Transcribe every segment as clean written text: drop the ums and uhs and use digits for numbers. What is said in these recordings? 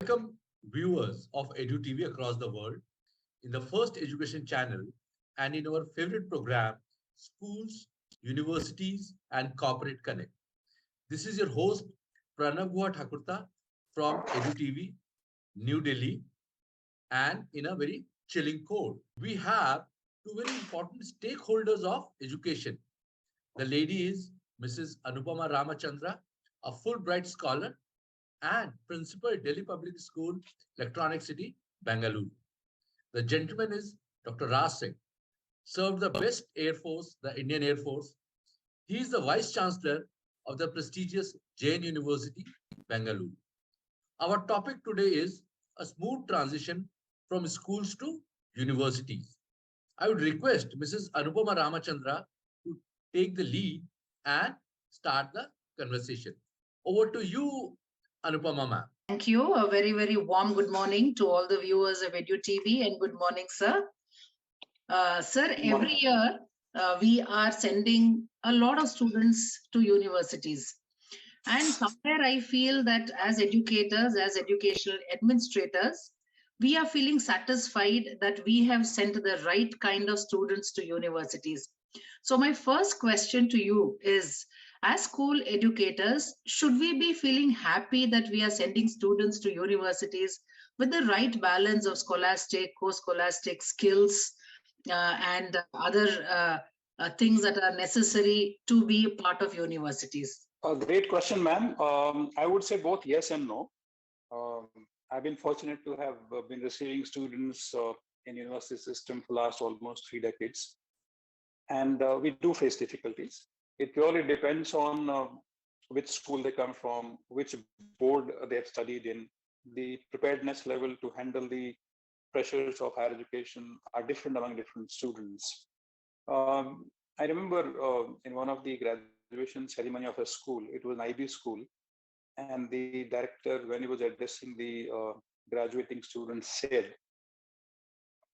welcome viewers of EduTV across the world in the first education channel and in our favorite program, Schools, Universities and Corporate Connect. This is your host, Pranav Guha Thakurta from EduTV, New Delhi, and in a very chilling code. We have two very important stakeholders of education. The lady is Mrs. Anupama Ramachandra, a Fulbright scholar and Principal Delhi Public School, Electronic City, Bangalore. The gentleman is Dr. Raj Singh, served the best Air Force, the Indian Air Force. He is the Vice Chancellor of the prestigious Jain University, Bangalore. Our topic today is a smooth transition from schools to universities. I would request Mrs. Anupama Ramachandra to take the lead and start the conversation. Over to you, Anupama ma'am. Thank you. A very, very warm good morning to all the viewers of EduTV and good morning, sir. Sir, every year we are sending a lot of students to universities. And somewhere I feel that as educators, as educational administrators, we are feeling satisfied that we have sent the right kind of students to universities. So my first question to you is, as school educators, should we be feeling happy that we are sending students to universities with the right balance of scholastic, co-scholastic skills and other things that are necessary to be part of universities? A great question, ma'am. I would say both yes and no. Um, I've been fortunate to have been receiving students in university system for last almost 3 decades. And we do face difficulties. It purely depends on which school they come from, which board they have studied in. The preparedness level to handle the pressures of higher education are different among different students. I remember in one of the graduation ceremony of a school, it was an IB school, and the director, when he was addressing the graduating students, said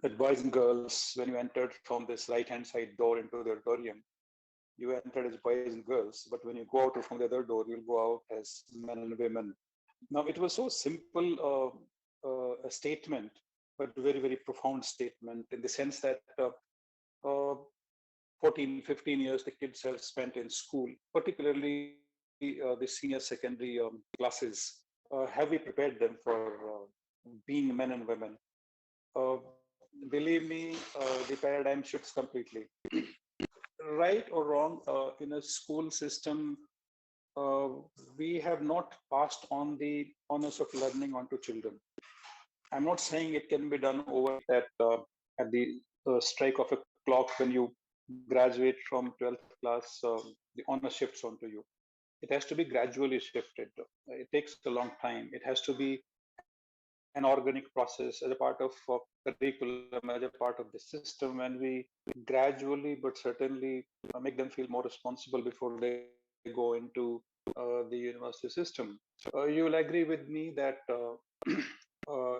that boys and girls, when you entered from this right-hand side door into the auditorium, you entered as boys and girls, but when you go out from the other door, you'll go out as men and women. Now, it was so simple a statement, but very, very profound statement in the sense that 14, 15 years the kids have spent in school, particularly the senior secondary classes. Have we prepared them for being men and women? Believe me, the paradigm shifts completely. Right or wrong, in a school system, we have not passed on the honors of learning onto children. I'm not saying it can be done over at the strike of a clock when you graduate from 12th class, the honor shifts onto you. It has to be gradually shifted. It takes a long time. It has to be an organic process as a part of curriculum, as a part of the system, and we gradually but certainly make them feel more responsible before they go into the university system. You will agree with me that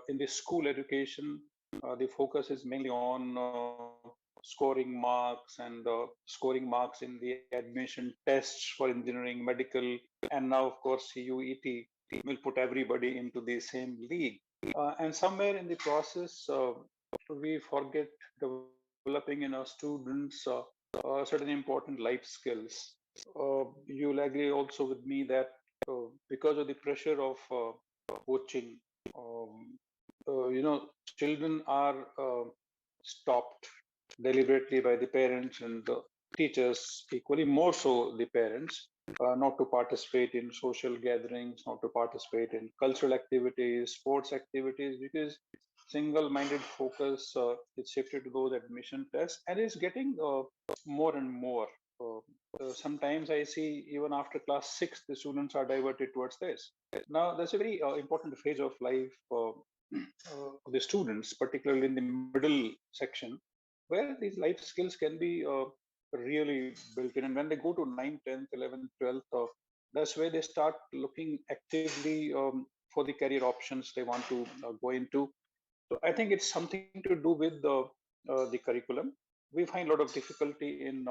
in the school education, the focus is mainly on scoring marks and scoring marks in the admission tests for engineering, medical, and now, of course, CUET will put everybody into the same league. And somewhere in the process, we forget developing in our students certain important life skills. You'll agree also with me that because of the pressure of coaching, children are stopped deliberately by the parents and the teachers, equally more so the parents, not to participate in social gatherings, not to participate in cultural activities, sports activities, because single-minded focus is shifted to those admission tests and is getting more and more. Sometimes I see even after class 6, the students are diverted towards this. Now, that's a very important phase of life of the students, particularly in the middle section, where these life skills can be really built in. And when they go to 9th, 10th, 11th, 12th, that's where they start looking actively for the career options they want to go into. So I think it's something to do with the curriculum. We find a lot of difficulty in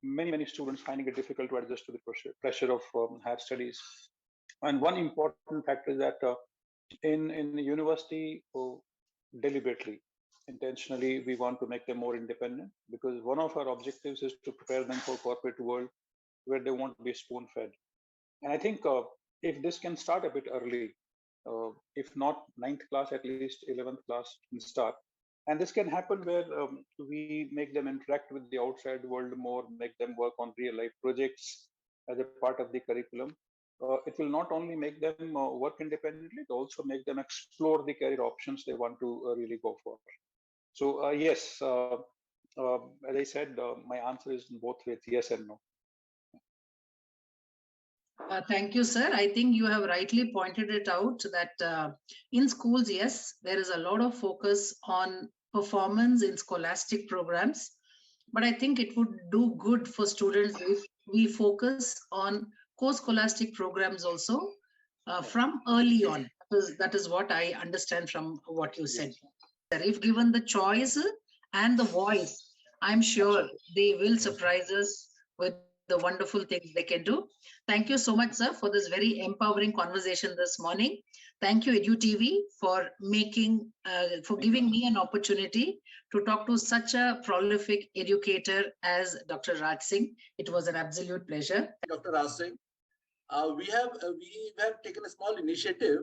many students finding it difficult to adjust to the pressure of higher studies. And one important factor is that in the university, deliberately, intentionally, we want to make them more independent, because one of our objectives is to prepare them for corporate world where they won't be spoon fed. And I think if this can start a bit early, if not ninth class, at least 11th class can start. And this can happen where we make them interact with the outside world more, make them work on real life projects as a part of the curriculum. It will not only make them work independently, it also make them explore the career options they want to really go for. So yes, as I said, my answer is in both ways, yes and no. Thank you, sir. I think you have rightly pointed it out that in schools, yes, there is a lot of focus on performance in scholastic programs. But I think it would do good for students if we focus on co-scholastic programs also from early on. That is what I understand from what you said. If given the choice and the voice, I'm sure they will surprise us with the wonderful things they can do. Thank you so much, sir, for this very empowering conversation this morning. Thank you, EduTV, for giving me an opportunity to talk to such a prolific educator as Dr. Raj Singh. It was an absolute pleasure. Dr. Raj Singh. We have taken a small initiative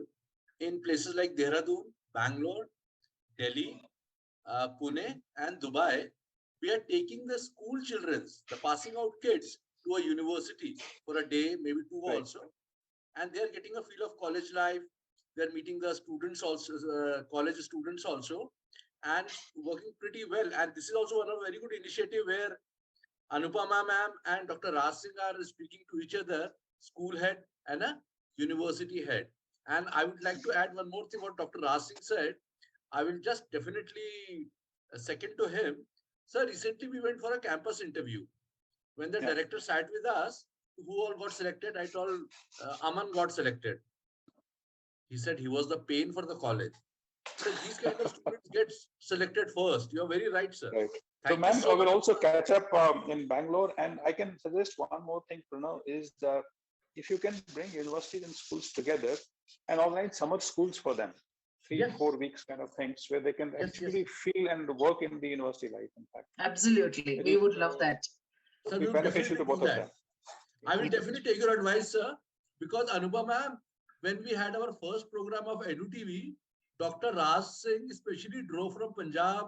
in places like Dehradun, Bangalore, Delhi, Pune, and Dubai. We are taking the school children, the passing out kids, to a university for a day, maybe two also, and they are getting a feel of college life. They are meeting the students also, college students also, and working pretty well. And this is also one of a very good initiative where Anupama ma'am and Dr. Raj Singh are speaking to each other, school head and a university head. And I would like to add one more thing what Dr. Raj Singh said. I will just definitely second to him. Sir, recently we went for a campus interview. When the director sat with us, who all got selected? I told Aman got selected. He said he was the pain for the college. So these kind of students get selected first. You are very right, sir. Right. Thank So, ma'am, so I will much. also catch up in Bangalore, and I can suggest one more thing, Pranav, is that if you can bring universities and schools together and organize summer schools for them, 3-4 weeks kind of things, where they can actually feel and work in the university life, in fact. Absolutely. We would love that. Sir, Be we will beneficial to definitely do both of that. them. I will definitely take your advice, sir, because Anupama ma'am, when we had our first program of EduTV, Dr. Raj Singh especially drove from Punjab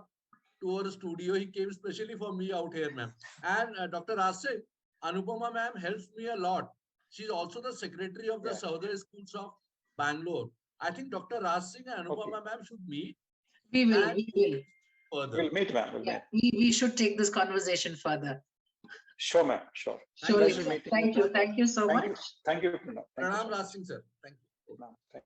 to our studio. He came specially for me out here, ma'am. And Dr. Raj Singh, Anupama ma'am helps me a lot. She's also the secretary of the Southern Schools of Bangalore. I think Dr. Raj Singh and Anupama ma'am should meet. We will. Further. We'll meet, ma'am. We should take this conversation further. Sure, ma'am. Sure. Surely. Thank you. Thank you so much. Thank you, Pranav. Pranam Raj Singh, sir. Thank you.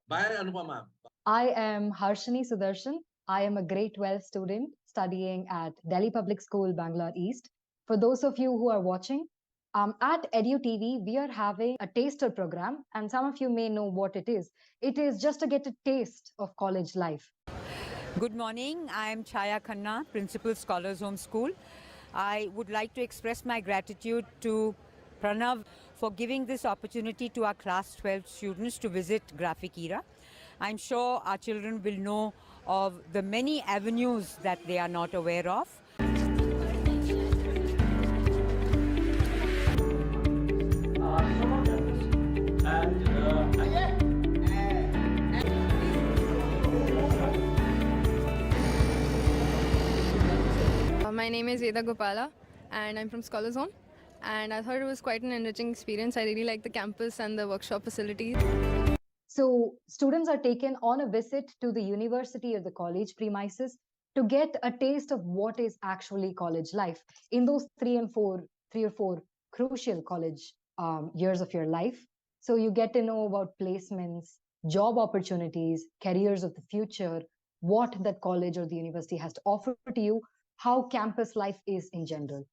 Bye, Anupama ma'am. I am Harshini Sudarshan. I am a grade 12 student studying at Delhi Public School, Bangalore East. For those of you who are watching, at EduTV, we are having a taster program, and some of you may know what it is. It is just to get a taste of college life. Good morning. I am Chaya Khanna, Principal Scholars Home School. I would like to express my gratitude to Pranav for giving this opportunity to our class 12 students to visit Graphic Era. I'm sure our children will know of the many avenues that they are not aware of. My name is Veda Gopala and I'm from Scholars Home, and I thought it was quite an enriching experience. I really like the campus and the workshop facilities. So students are taken on a visit to the university or the college premises to get a taste of what is actually college life in those 3 or 4 crucial college years of your life. So you get to know about placements, job opportunities, careers of the future, what that college or the university has to offer to you, how campus life is in general.